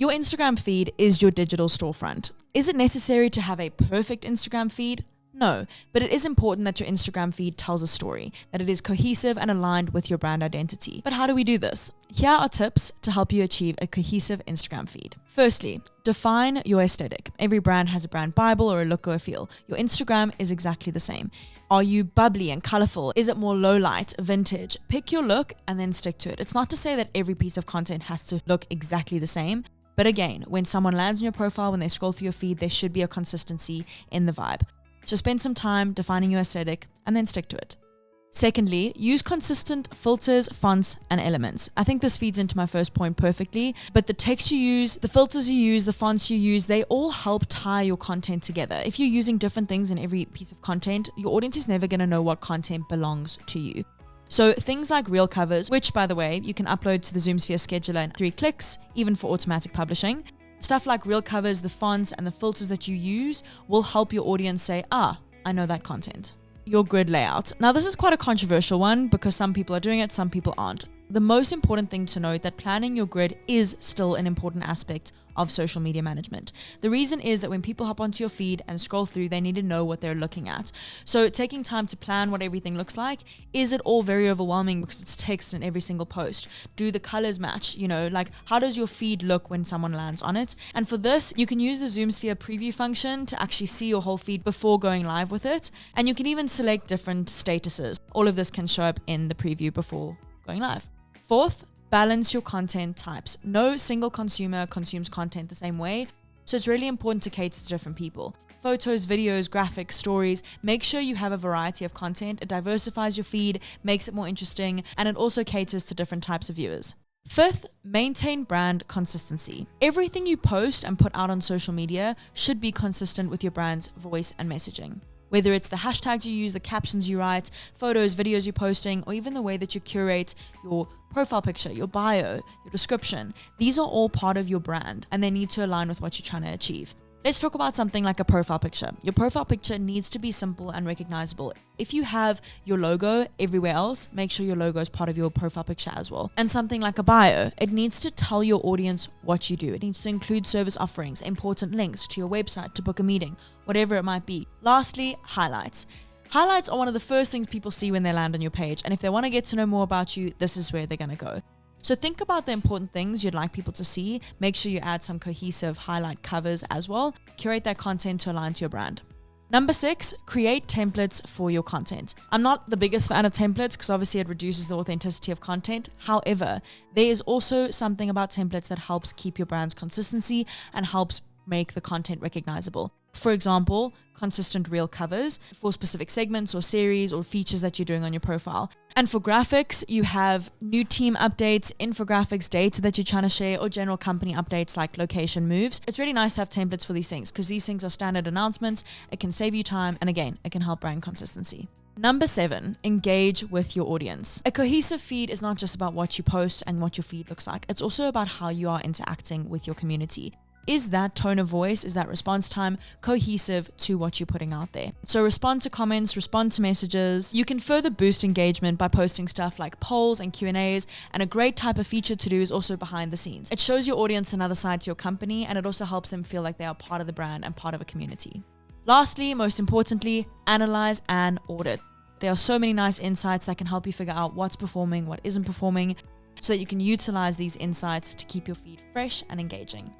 Your Instagram feed is your digital storefront. Is it necessary to have a perfect Instagram feed? No, but it is important that your Instagram feed tells a story, that it is cohesive and aligned with your brand identity. But how do we do this? Here are tips to help you achieve a cohesive Instagram feed. Firstly, define your aesthetic. Every brand has a brand Bible or a look or a feel. Your Instagram is exactly the same. Are you bubbly and colorful? Is it more low light, vintage? Pick your look and then stick to it. It's not to say that every piece of content has to look exactly the same. But again, when someone lands on your profile, when they scroll through your feed, there should be a consistency in the vibe. So spend some time defining your aesthetic and then stick to it. Secondly, use consistent filters, fonts, and elements. I think this feeds into my first point perfectly, but the text you use, the filters you use, the fonts you use, they all help tie your content together. If you're using different things in every piece of content, your audience is never going to know what content belongs to you. So things like reel covers, which by the way, you can upload to the ZoomSphere scheduler in 3 clicks, even for automatic publishing. Stuff like reel covers, the fonts, and the filters that you use will help your audience say, I know that content. Your grid layout. Now this is quite a controversial one because some people are doing it, some people aren't. The most important thing to note that planning your grid is still an important aspect of social media management. The reason is that when people hop onto your feed and scroll through, they need to know what they're looking at. So taking time to plan what everything looks like, is it all very overwhelming because it's text in every single post? Do the colors match? Like how does your feed look when someone lands on it? And for this, you can use the ZoomSphere preview function to actually see your whole feed before going live with it. And you can even select different statuses. All of this can show up in the preview before going live. Fourth, balance your content types. No single consumer consumes content the same way, so it's really important to cater to different people. Photos, videos, graphics, stories, make sure you have a variety of content. It diversifies your feed, makes it more interesting, and it also caters to different types of viewers. Fifth, maintain brand consistency. Everything you post and put out on social media should be consistent with your brand's voice and messaging. Whether it's the hashtags you use, the captions you write, photos, videos you're posting, or even the way that you curate your profile picture, your bio, your description, these are all part of your brand and they need to align with what you're trying to achieve. Let's talk about something like a profile picture. Your profile picture needs to be simple and recognizable. If you have your logo everywhere else, make sure your logo is part of your profile picture as well. And something like a bio, it needs to tell your audience what you do. It needs to include service offerings, important links to your website to book a meeting, whatever it might be. Lastly, highlights. Highlights are one of the first things people see when they land on your page. And if they want to get to know more about you, this is where they're going to go. So think about the important things you'd like people to see. Make sure you add some cohesive highlight covers as well. Curate that content to align to your brand. Number 6, create templates for your content. I'm not the biggest fan of templates because obviously it reduces the authenticity of content. However, there is also something about templates that helps keep your brand's consistency and helps make the content recognizable. For example, consistent reel covers for specific segments or series or features that you're doing on your profile. And for graphics, you have new team updates, infographics, data that you're trying to share, or general company updates like location moves. It's really nice to have templates for these things because these things are standard announcements. It can save you time, and again, it can help brand consistency. Number 7, engage with your audience. A cohesive feed is not just about what you post and what your feed looks like. It's also about how you are interacting with your community. Is that tone of voice, is that response time cohesive to what you're putting out there? So respond to comments, respond to messages. You can further boost engagement by posting stuff like polls and Q&As, and a great type of feature to do is also behind the scenes. It shows your audience another side to your company, and it also helps them feel like they are part of the brand and part of a community. Lastly, most importantly, analyze and audit. There are so many nice insights that can help you figure out what's performing, what isn't performing, so that you can utilize these insights to keep your feed fresh and engaging.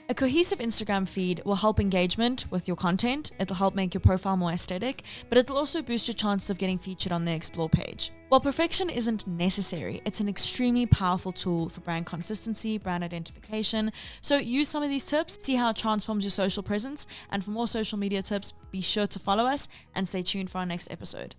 A cohesive Instagram feed will help engagement with your content. It'll help make your profile more aesthetic, but it'll also boost your chances of getting featured on the Explore page. While perfection isn't necessary, it's an extremely powerful tool for brand consistency, brand identification. So use some of these tips, see how it transforms your social presence. And for more social media tips, be sure to follow us and stay tuned for our next episode.